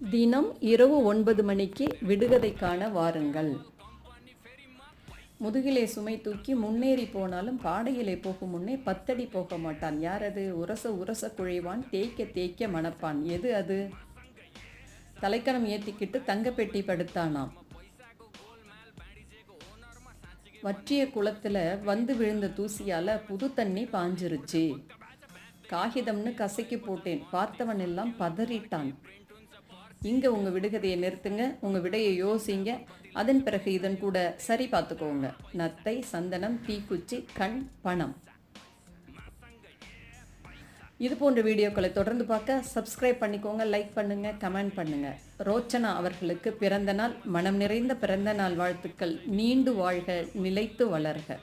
தினம் இரவு 9 மணிக்கு விடுகதை காண வாருங்கள். முதுகிலே சுமை தூக்கி முன்னேறி போனாலும் பாடையிலே போகும் முன்னே 10 அடி போக மாட்டான். யார் அது? உரச உரச குழைவான், தேய்க்க தேய்க்க மணப்பான். எது அது? தலைக்கணம் ஏத்திக்கிட்டு தங்கப்பெட்டி படுத்தானாம். வற்றிய குளத்துல வந்து விழுந்த தூசியால புது தண்ணி பாஞ்சிருச்சு. காகிதம்னு கசக்கி போட்டேன், பார்த்தவன் எல்லாம் பதறிட்டான். இங்க உங்க விடுகதையை நிறுத்துங்க, உங்க விடையை யோசிங்க, அதன் பிறகு இதன் கூட சரி பார்த்துக்கோங்க. நத்தை, சந்தனம், தீக்குச்சி, கண், பணம். இது போன்ற வீடியோக்களை தொடர்ந்து பார்க்க சப்ஸ்கிரைப் பண்ணிக்கோங்க, லைக் பண்ணுங்க, கமெண்ட் பண்ணுங்க. ரோச்சனா அவர்களுக்கு பிறந்த நாள், மனம் நிறைந்த பிறந்த நாள் வாழ்த்துக்கள். நீண்டு வாழ்க, நிலைத்து வளர்க.